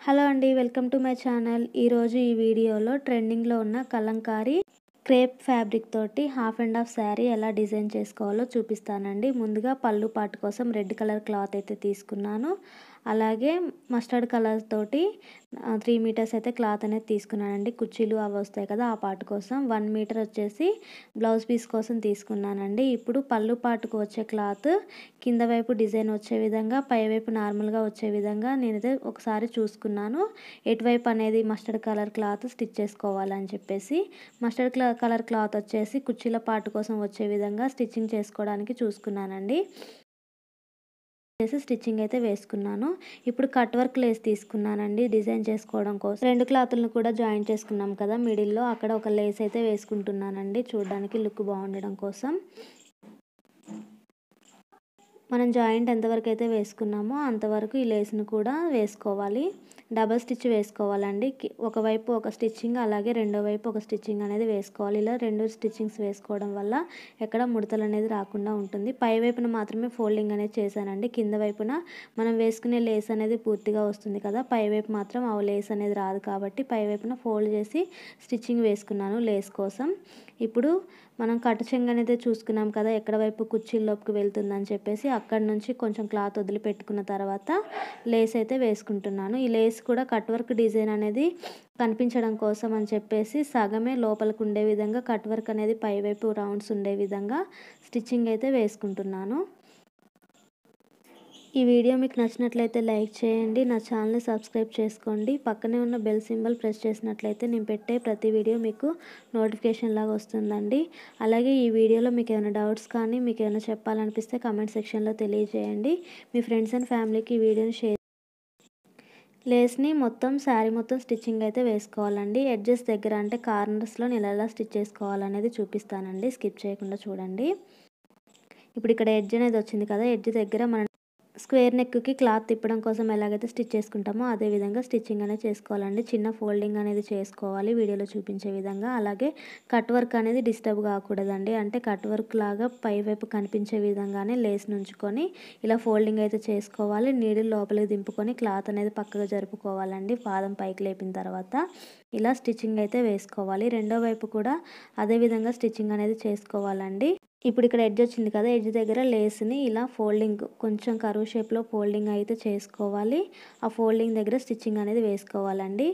Hello అండి, welcome to my channel. ఈరోజు ఈ వీడియోలో ట్రెండింగ్లో ఉన్న కలంకారీ క్రేప్ ఫ్యాబ్రిక్ తోటి హాఫ్ అండ్ హాఫ్ శారీ ఎలా డిజైన్ చేసుకోవాలో చూపిస్తానండి. ముందుగా పళ్ళు పాటు కోసం రెడ్ కలర్ క్లాత్ అయితే తీసుకున్నాను. అలాగే మస్టర్డ్ కలర్ తోటి 3 మీటర్స్ అయితే క్లాత్ అనేది తీసుకున్నానండి. కుర్చీలు అవి వస్తాయి కదా, ఆ పార్ట్ కోసం 1 మీటర్ వచ్చేసి బ్లౌజ్ పీస్ కోసం తీసుకున్నానండి. ఇప్పుడు పళ్ళు పాటుకు వచ్చే క్లాత్ కింద వైపు డిజైన్ వచ్చే విధంగా, పై వైపు నార్మల్గా వచ్చే విధంగా నేనైతే ఒకసారి చూసుకున్నాను. ఎటువైపు అనేది మస్టర్డ్ కలర్ క్లాత్ స్టిచ్ చేసుకోవాలని చెప్పేసి మస్టర్డ్ కలర్ క్లాత్ వచ్చేసి కుర్చీల పార్ట్ కోసం వచ్చే విధంగా స్టిచ్చింగ్ చేసుకోవడానికి చూసుకున్నానండి. స్టిచ్చింగ్ అయితే వేసుకున్నాను. ఇప్పుడు కట్ వర్క్ లేస్ తీసుకున్నానండి డిజైన్ చేసుకోవడం కోసం. 2 క్లాతులను కూడా జాయిన్ చేసుకున్నాం కదా, మిడిల్లో అక్కడ ఒక లేస్ అయితే వేసుకుంటున్నానండి, చూడడానికి లుక్ బాగుండడం కోసం. మనం జాయింట్ ఎంతవరకు అయితే వేసుకున్నామో అంతవరకు ఈ లేస్ను కూడా వేసుకోవాలి. డబల్ స్టిచ్ వేసుకోవాలండి. ఒకవైపు ఒక స్టిచ్చింగ్, అలాగే రెండో వైపు ఒక స్టిచ్చింగ్ అనేది వేసుకోవాలి. ఇలా 2 స్టిచ్చింగ్స్ వేసుకోవడం వల్ల ఎక్కడ ముడతలు అనేది రాకుండా ఉంటుంది. పై వైపున మాత్రమే ఫోల్డింగ్ అనేది చేశానండి. కింద వైపున మనం వేసుకునే లేస్ అనేది పూర్తిగా వస్తుంది కదా, పై వైపు మాత్రం ఆ లేస్ అనేది రాదు కాబట్టి పై వైపున ఫోల్డ్ చేసి స్టిచ్చింగ్ వేసుకున్నాను లేస్ కోసం. ఇప్పుడు మనం కట్ చెంగు అనేది చూసుకున్నాం కదా, ఎక్కడ వైపు కుర్చీల్లోకి వెళ్తుందని చెప్పేసి అక్కడ నుంచి కొంచెం క్లాత్ వదిలిపెట్టుకున్న తర్వాత లేస్ అయితే వేసుకుంటున్నాను. ఈ లేస్ కూడా కట్ వర్క్ డిజైన్ అనేది కనిపించడం కోసం అని చెప్పేసి సగమే లోపలికి ఉండే విధంగా కట్ వర్క్ అనేది పై వైపు రౌండ్స్ ఉండే విధంగా స్టిచ్చింగ్ అయితే వేసుకుంటున్నాను. ఈ వీడియో మీకు నచ్చినట్లయితే లైక్ చేయండి, నా ఛానల్ని సబ్స్క్రైబ్ చేసుకోండి. పక్కనే ఉన్న బెల్ సింబల్ ప్రెస్ చేసినట్లయితే నేను పెట్టే ప్రతి వీడియో మీకు నోటిఫికేషన్ లాగా వస్తుందండి. అలాగే ఈ వీడియోలో మీకు ఏమైనా డౌట్స్ కానీ మీకు ఏమైనా చెప్పాలనిపిస్తే కామెంట్ సెక్షన్లో తెలియజేయండి. మీ ఫ్రెండ్స్ అండ్ ఫ్యామిలీకి ఈ వీడియోని షేర్. లేస్ని మొత్తం శారీ మొత్తం స్టిచ్చింగ్ అయితే వేసుకోవాలండి. ఎడ్జెస్ దగ్గర అంటే కార్నర్స్లో నేను ఎలా స్టిచ్ చేసుకోవాలనేది చూపిస్తానండి, స్కిప్ చేయకుండా చూడండి. ఇప్పుడు ఇక్కడ ఎడ్జ్ అనేది వచ్చింది కదా, ఎడ్జ్ దగ్గర మనం స్క్వేర్ నెక్కి క్లాత్ తిప్పడం కోసం ఎలాగైతే స్టిచ్ చేసుకుంటామో అదే విధంగా స్టిచ్చింగ్ అనేది చేసుకోవాలండి. చిన్న ఫోల్డింగ్ అనేది చేసుకోవాలి వీడియోలో చూపించే విధంగా. అలాగే కట్ వర్క్ అనేది డిస్టర్బ్ కాకూడదండి, అంటే కట్ వర్క్ లాగా పై వైపు కనిపించే విధంగానే లేస్ నుంచుకొని ఇలా ఫోల్డింగ్ అయితే చేసుకోవాలి. నీడిల్ లోపలికి దింపుకొని క్లాత్ అనేది పక్కగా జరుపుకోవాలండి. పాదం పైకి లేపిన తర్వాత ఇలా స్టిచ్చింగ్ అయితే వేసుకోవాలి. రెండో వైపు కూడా అదే విధంగా స్టిచ్చింగ్ అనేది చేసుకోవాలండి. ఇప్పుడు ఇక్కడ ఎడ్జ్ వచ్చింది కదా, ఎడ్జ్ దగ్గర లేస్ని ఇలా ఫోల్డింగ్ కొంచెం కరువు షేప్లో ఫోల్డింగ్ అయితే చేసుకోవాలి. ఆ ఫోల్డింగ్ దగ్గర స్టిచ్చింగ్ అనేది వేసుకోవాలండి.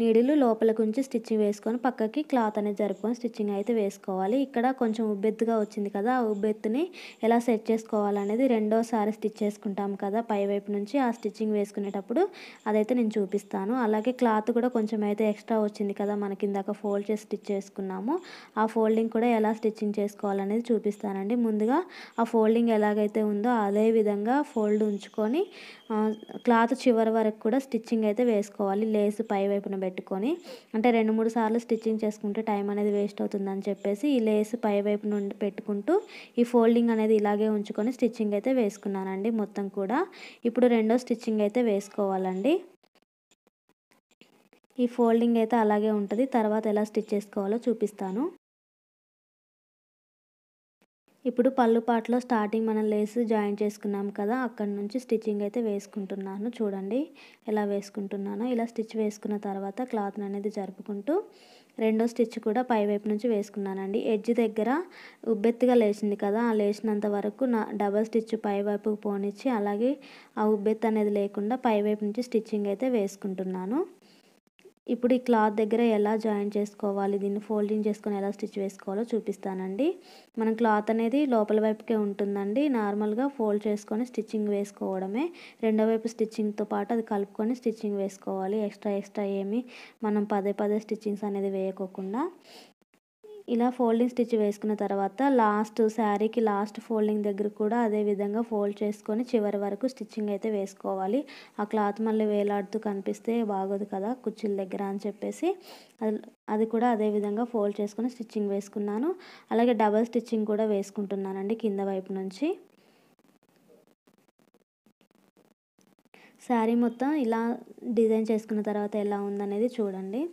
నీడిలు లోపలికి ఉంచి స్టిచ్చింగ్ వేసుకొని పక్కకి క్లాత్ అనేది జరుపుకొని స్టిచ్చింగ్ అయితే వేసుకోవాలి. ఇక్కడ కొంచెం ఉబ్బెత్తుగా వచ్చింది కదా, ఆ ఉబ్బెత్తుని ఎలా సెట్ చేసుకోవాలనేది రెండోసారి స్టిచ్ చేసుకుంటాం కదా పై వైపు నుంచి, ఆ స్టిచ్చింగ్ వేసుకునేటప్పుడు అదైతే నేను చూపిస్తాను. అలాగే క్లాత్ కూడా కొంచెం అయితే ఎక్స్ట్రా వచ్చింది కదా, మనకి ఇందాక ఫోల్డ్ చేసి స్టిచ్ చేసుకున్నాము, ఆ ఫోల్డింగ్ కూడా ఎలా స్టిచ్చింగ్ చేసుకోవాలనేది చూపిస్తానండి. ముందుగా ఆ ఫోల్డింగ్ ఎలాగైతే ఉందో అదే విధంగా ఫోల్డ్ ఉంచుకొని క్లాత్ చివరి వరకు కూడా స్టిచ్చింగ్ అయితే వేసుకోవాలి. లేస్ పై వైపున పెట్టుకొని, అంటే 2-3 సార్లు స్టిచ్చింగ్ చేసుకుంటే టైం అనేది వేస్ట్ అవుతుందని చెప్పేసి ఈ లేస్ పై వైపు నుండి పెట్టుకుంటూ ఈ ఫోల్డింగ్ అనేది ఇలాగే ఉంచుకొని స్టిచ్చింగ్ అయితే వేసుకున్నానండి మొత్తం కూడా. ఇప్పుడు రెండో స్టిచ్చింగ్ అయితే వేసుకోవాలండి. ఈ ఫోల్డింగ్ అయితే అలాగే ఉంటుంది, తర్వాత ఎలా స్టిచ్ చేసుకోవాలో చూపిస్తాను. ఇప్పుడు పళ్ళు పాటలో స్టార్టింగ్ మనం లేస్ జాయిన్ చేసుకున్నాం కదా, అక్కడ నుంచి స్టిచ్చింగ్ అయితే వేసుకుంటున్నాను. చూడండి ఎలా వేసుకుంటున్నానో. ఇలా స్టిచ్ వేసుకున్న తర్వాత క్లాత్ని అనేది జరుపుకుంటూ రెండో స్టిచ్ కూడా పై వైపు నుంచి వేసుకున్నానండి. ఎడ్జ్ దగ్గర ఉబ్బెత్తుగా లేచింది కదా, ఆ లేచినంత వరకు డబల్ స్టిచ్ పై వైపు పోనిచ్చి అలాగే ఆ ఉబ్బెత్తు అనేది లేకుండా పై వైపు నుంచి స్టిచ్చింగ్ అయితే వేసుకుంటున్నాను. ఇప్పుడు ఈ క్లాత్ దగ్గర ఎలా జాయిన్ చేసుకోవాలి, దీన్ని ఫోల్డింగ్ చేసుకొని ఎలా స్టిచ్ వేసుకోవాలో చూపిస్తానండి. మనం క్లాత్ అనేది లోపల వైపుకే ఉంటుందండి, నార్మల్గా ఫోల్డ్ చేసుకొని స్టిచ్చింగ్ వేసుకోవడమే. రెండో వైపు స్టిచ్చింగ్తో పాటు అది కలుపుకొని స్టిచ్చింగ్ వేసుకోవాలి. ఎక్స్ట్రా ఏమి మనం పదే పదే స్టిచ్చింగ్స్ అనేది వేయకోకుండా ఇలా ఫోల్డింగ్ స్టిచ్ వేసుకున్న తర్వాత శారీకి లాస్ట్ ఫోల్డింగ్ దగ్గర కూడా అదే విధంగా ఫోల్డ్ చేసుకొని చివరి వరకు స్టిచ్చింగ్ అయితే వేసుకోవాలి. ఆ క్లాత్ మళ్ళీ వేలాడుతూ కనిపిస్తే బాగోదు కదా కుర్చీల దగ్గర అని చెప్పేసి అది కూడా అదే విధంగా ఫోల్డ్ చేసుకొని స్టిచ్చింగ్ వేసుకున్నాను. అలాగే డబల్ స్టిచ్చింగ్ కూడా వేసుకుంటున్నానండి కింద వైపు నుంచి. శారీ మొత్తం ఇలా డిజైన్ చేసుకున్న తర్వాత ఎలా ఉందనేది చూడండి.